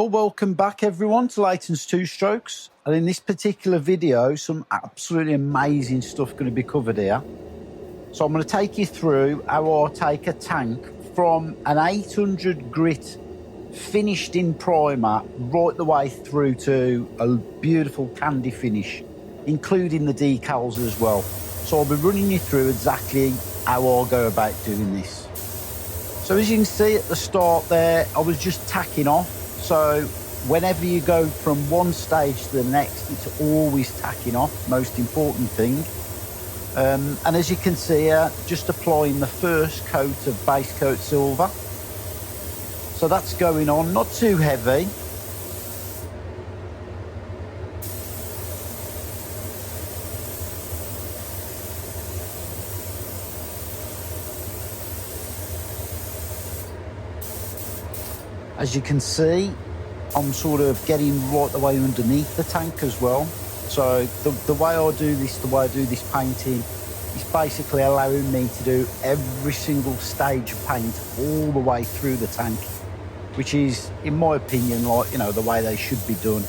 Well, welcome back everyone to Leighton's Two Strokes, and in this particular video some absolutely amazing stuff going to be covered here. So I'm going to take you through how I take a tank from an 800 grit finished in primer right the way through to a beautiful candy finish, including the decals as well. So I'll be running you through exactly how I go about doing this. So as you can see at the start there, I was just tacking off. So whenever you go from one stage to the next, it's always tacking off, most important thing. And as you can see here, just applying the first coat of base coat silver. So that's going on, not too heavy. As you can see, I'm sort of getting right the way underneath the tank as well. So the way I do this, the way I do this painting, is basically allowing me to do every single stage of paint all the way through the tank, which is, in my opinion, like, you know, the way they should be done.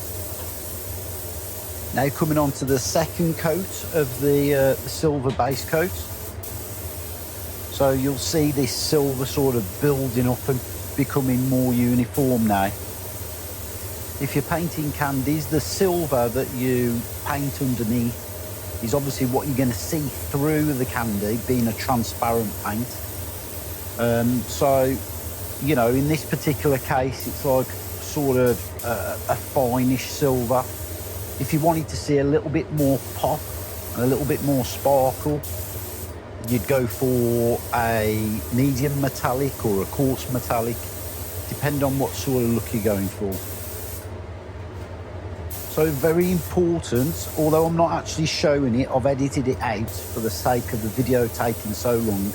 Now coming on to the second coat of the silver base coat. So you'll see this silver sort of building up and becoming more uniform now. If you're painting candies, the silver that you paint underneath is obviously what you're going to see through the candy, being a transparent paint. So, you know, in this particular case, it's like sort of a fineish silver. If you wanted to see a little bit more pop and a little bit more sparkle, you'd go for a medium metallic or a quartz metallic, depending on what sort of look you're going for. So very important, although I'm not actually showing it, I've edited it out for the sake of the video taking so long.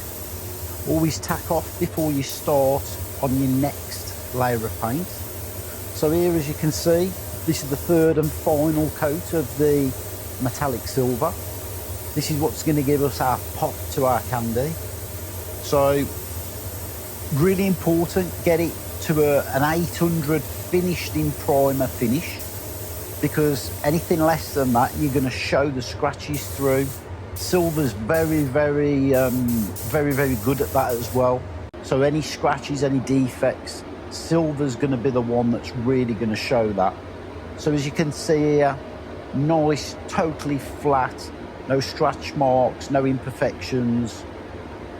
Always tack off before you start on your next layer of paint. So here, as you can see, this is the third and final coat of the metallic silver. This is what's going to give us our pop to our candy. So really important, get it to an 800 finished in primer finish, because anything less than that, you're going to show the scratches through. Silver's very good at that as well. So any scratches, any defects, silver's going to be the one that's really going to show that. So as you can see here, nice, totally flat, no scratch marks, no imperfections.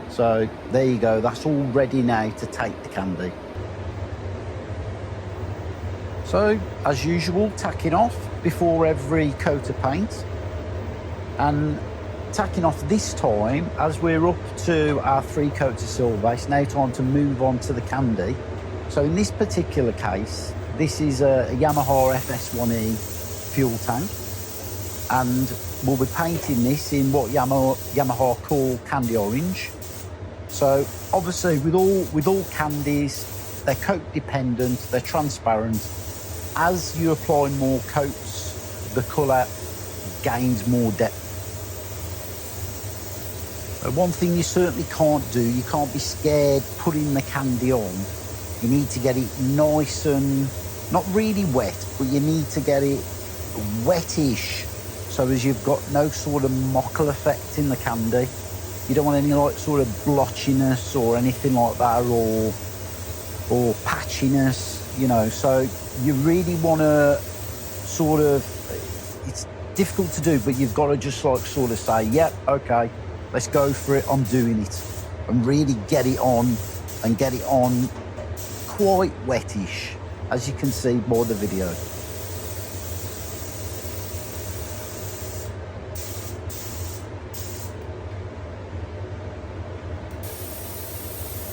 So there you go, that's all ready now to take the candy. So as usual, tacking off before every coat of paint, and tacking off this time as we're up to our 3 coats of silver. It's now time to move on to the candy. So in this particular case, this is a Yamaha FS1E fuel tank, and we'll be painting this in what Yamaha call candy orange. So obviously with all candies, they're coat dependent, they're transparent. As you apply more coats, the colour gains more depth. One thing you certainly can't do, you can't be scared putting the candy on. You need to get it nice and, not really wet, but you need to get it wettish, so as you've got no sort of mockle effect in the candy. You don't want any like sort of blotchiness or anything like that, or patchiness, you know. So you really want to sort of, it's difficult to do, but you've got to just like sort of say, yep, okay, let's go for it, I'm doing it, and really get it on, and get it on quite wettish, as you can see by the video.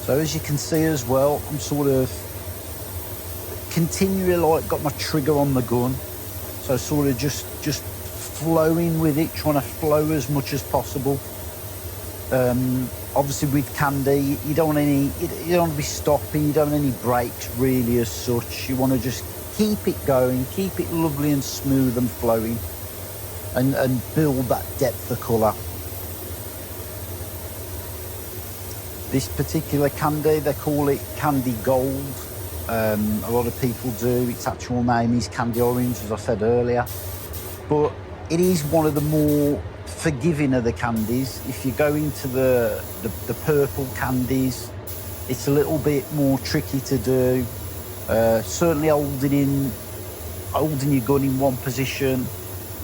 So as you can see as well, I'm sort of continually like got my trigger on the gun, so sort of just flowing with it, trying to flow as much as possible. Obviously with candy, you don't want to be stopping, you don't want any breaks really as such. You want to just keep it going, keep it lovely and smooth and flowing, and build that depth of colour. This particular candy, they call it candy gold. a lot of people do. Its actual name is candy orange, as I said earlier. But it is one of the more forgiving of the candies. If you go into the purple candies, it's a little bit more tricky to do. Certainly holding your gun in one position,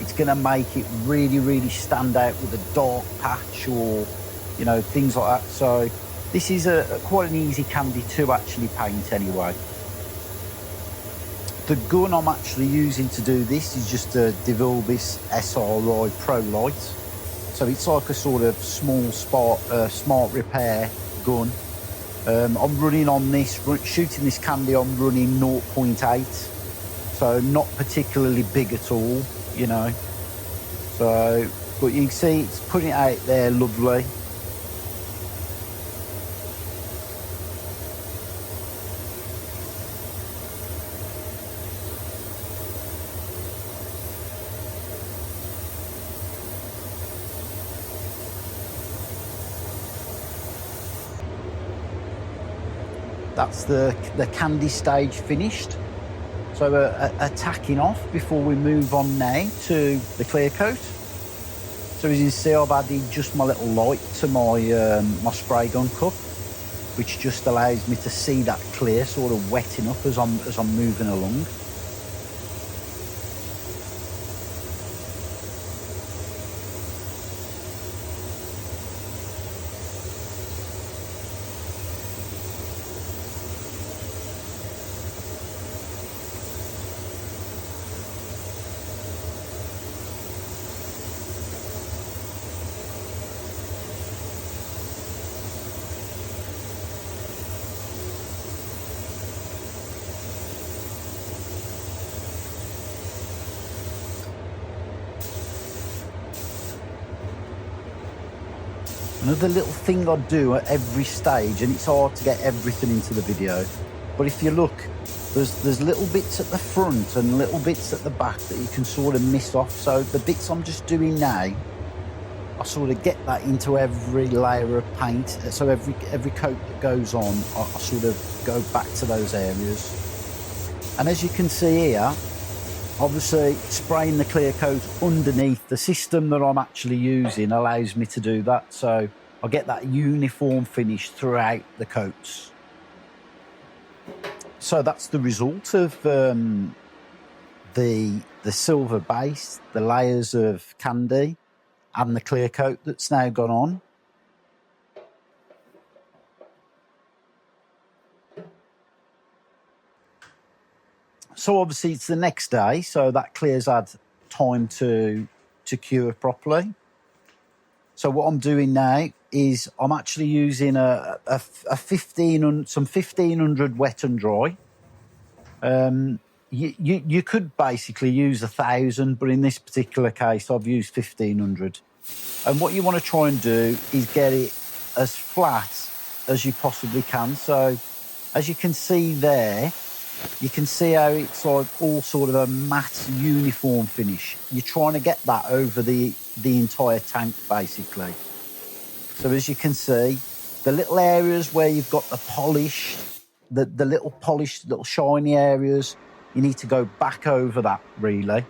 it's going to make it really, really stand out with a dark patch or, you know, things like that. So this is quite an easy candy to actually paint anyway. The gun I'm actually using to do this is just a Decal SRI Pro Light. So it's like a sort of small smart repair gun. I'm running on this, shooting this candy, I'm running 0.8. So not particularly big at all, you know. So, but you can see it's putting it out there lovely. That's the candy stage finished. So attacking off before we move on now to the clear coat. So as you can see, I've added just my little light to my my spray gun cup, which just allows me to see that clear sort of wetting up as I'm moving along. Another little thing I do at every stage, and it's hard to get everything into the video, but if you look, there's little bits at the front and little bits at the back that you can sort of miss off. So the bits I'm just doing now, I sort of get that into every layer of paint. So every coat that goes on, I sort of go back to those areas. And as you can see here, obviously spraying the clear coat underneath, the system that I'm actually using allows me to do that. So I get that uniform finish throughout the coats. So that's the result of the silver base, the layers of candy and the clear coat that's now gone on. So obviously it's the next day, so that clear's had time to cure properly. So what I'm doing now is I'm actually using some 1500 wet and dry. You could basically use 1000, but in this particular case I've used 1500. And what you want to try and do is get it as flat as you possibly can. So as you can see there, you can see how it's like all sort of a matte uniform finish. You're trying to get that over the entire tank basically. So as you can see, the little areas where you've got the polished, the little polished, little shiny areas, you need to go back over that really.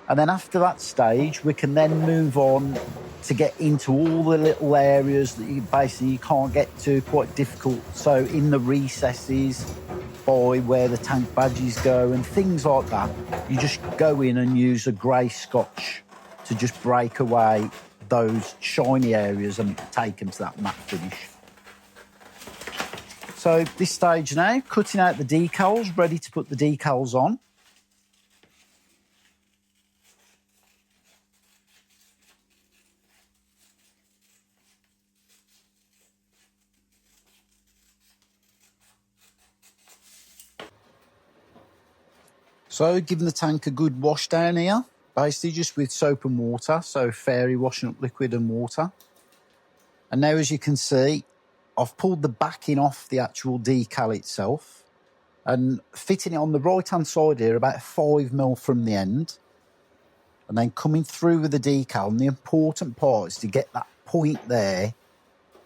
And then after that stage, we can then move on to get into all the little areas that you can't get to, quite difficult. So in the recesses, by where the tank badges go and things like that, you just go in and use a grey scotch to just break away those shiny areas and take them to that matte finish. So this stage now, cutting out the decals, ready to put the decals on. So giving the tank a good wash down here, basically just with soap and water, so fairy washing up liquid and water. And now as you can see, I've pulled the backing off the actual decal itself and fitting it on the right hand side here about 5mm from the end, and then coming through with the decal. And the important part is to get that point there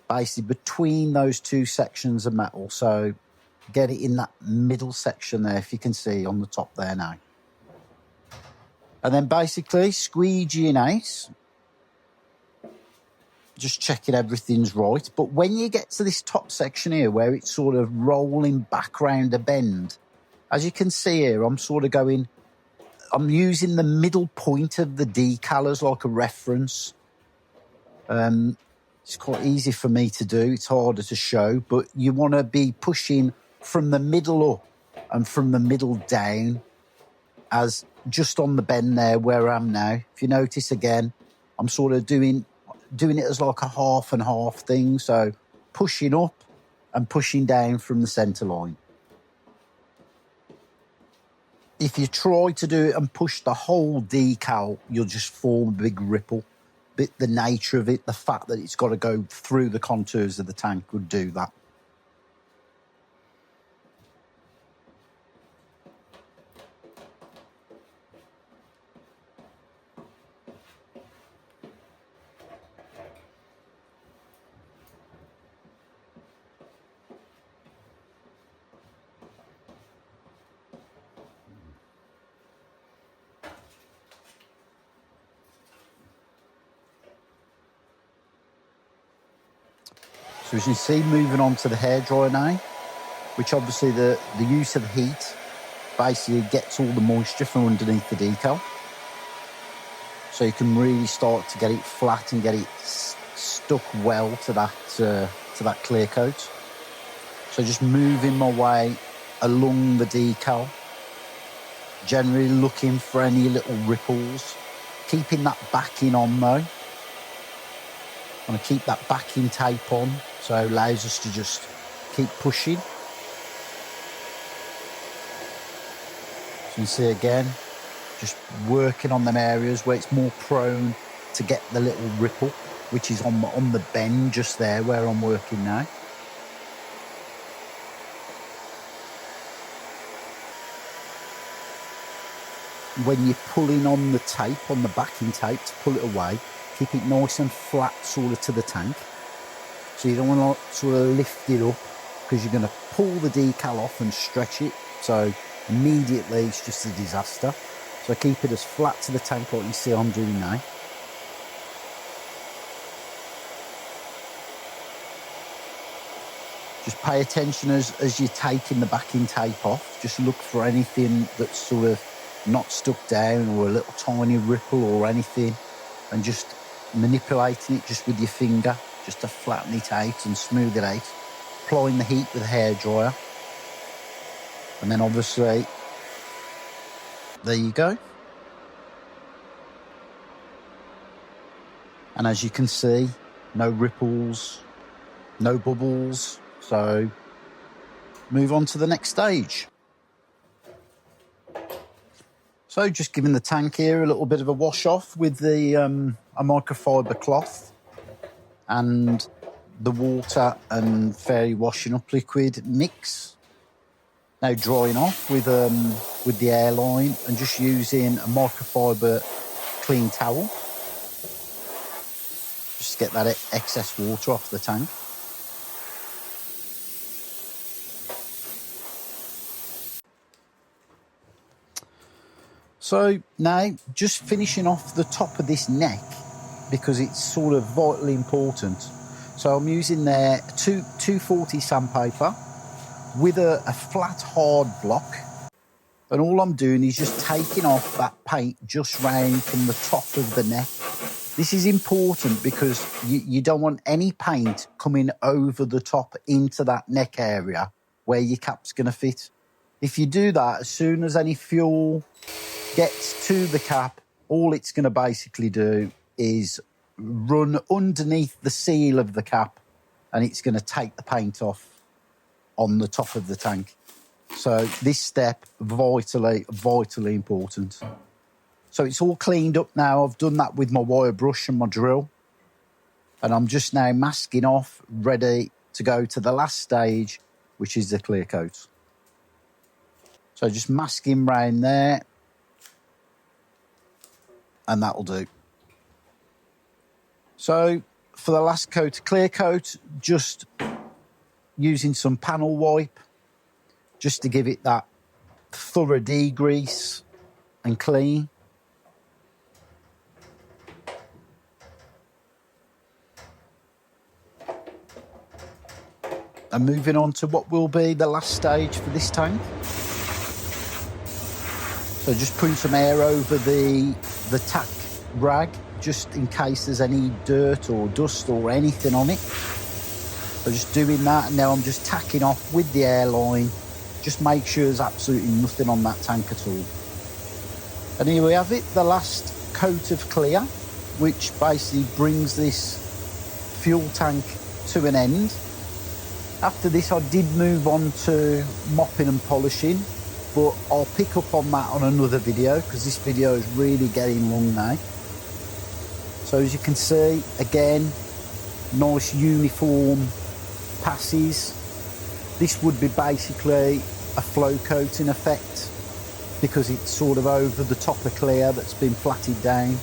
basically between those two sections of metal. So get it in that middle section there, if you can see on the top there now. And then basically squeegeeing out, just checking everything's right. But when you get to this top section here where it's sort of rolling back round a bend, as you can see here, I'm using the middle point of the decal as like a reference. It's quite easy for me to do. It's harder to show, but you want to be pushing from the middle up and from the middle down, as just on the bend there where I am now. If you notice again, I'm sort of doing it as like a half and half thing. So pushing up and pushing down from the centre line. If you try to do it and push the whole decal, you'll just form a big ripple. But the nature of it, the fact that it's got to go through the contours of the tank would do that. So as you see, moving on to the hairdryer now, which obviously the use of the heat basically gets all the moisture from underneath the decal. So you can really start to get it flat and get it stuck well to that clear coat. So just moving my way along the decal, generally looking for any little ripples, keeping that backing on though. I want to keep that backing tape on, so it allows us to just keep pushing. So you see again, just working on them areas where it's more prone to get the little ripple, which is on the bend just there where I'm working now. When you're pulling on the tape, on the backing tape to pull it away, keep it nice and flat sort of to the tank. So you don't want to sort of lift it up because you're going to pull the decal off and stretch it. So immediately it's just a disaster. So keep it as flat to the tank like you see I'm doing now. Just pay attention as you're taking the backing tape off. Just look for anything that's sort of not stuck down or a little tiny ripple or anything, and just manipulating it just with your finger just to flatten it out and smooth it out. Applying the heat with a hairdryer. And then obviously, there you go. And as you can see, no ripples, no bubbles. So move on to the next stage. So just giving the tank here a little bit of a wash off with the a microfiber cloth and the water and fairy washing up liquid mix. Now drying off with the airline and just using a microfiber clean towel. Just get that excess water off the tank. So now just finishing off the top of this neck because it's sort of vitally important. So I'm using there 240 sandpaper with a flat hard block, and all I'm doing is just taking off that paint just round from the top of the neck. This is important because you don't want any paint coming over the top into that neck area where your cap's going to fit. If you do that, as soon as any fuel gets to the cap, all it's going to basically do is run underneath the seal of the cap, and it's going to take the paint off on the top of the tank. So this step, vitally important. So it's all cleaned up now. I've done that with my wire brush and my drill, and I'm just now masking off, ready to go to the last stage, which is the clear coat. So just masking round there, and that'll do. So for the last coat, clear coat, just using some panel wipe, just to give it that thorough degrease and clean. And moving on to what will be the last stage for this tank. So just putting some air over the tack rag, just in case there's any dirt or dust or anything on it. So just doing that, and now I'm just tacking off with the airline. Just make sure there's absolutely nothing on that tank at all. And here we have it, the last coat of clear, which basically brings this fuel tank to an end. After this, I did move on to mopping and polishing, but I'll pick up on that on another video because this video is really getting long now. So as you can see, again, nice uniform passes. This would be basically a flow coating effect because it's sort of over the top of clear that's been flatted down.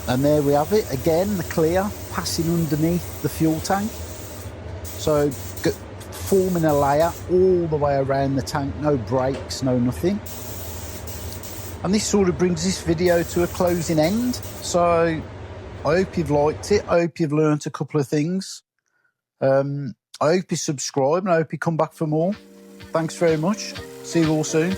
And there we have it, again, the clear passing underneath the fuel tank. So forming a layer all the way around the tank, no breaks, no nothing. And this sort of brings this video to a closing end. So I hope you've liked it. I hope you've learnt a couple of things. I hope you subscribe and I hope you come back for more. Thanks very much. See you all soon.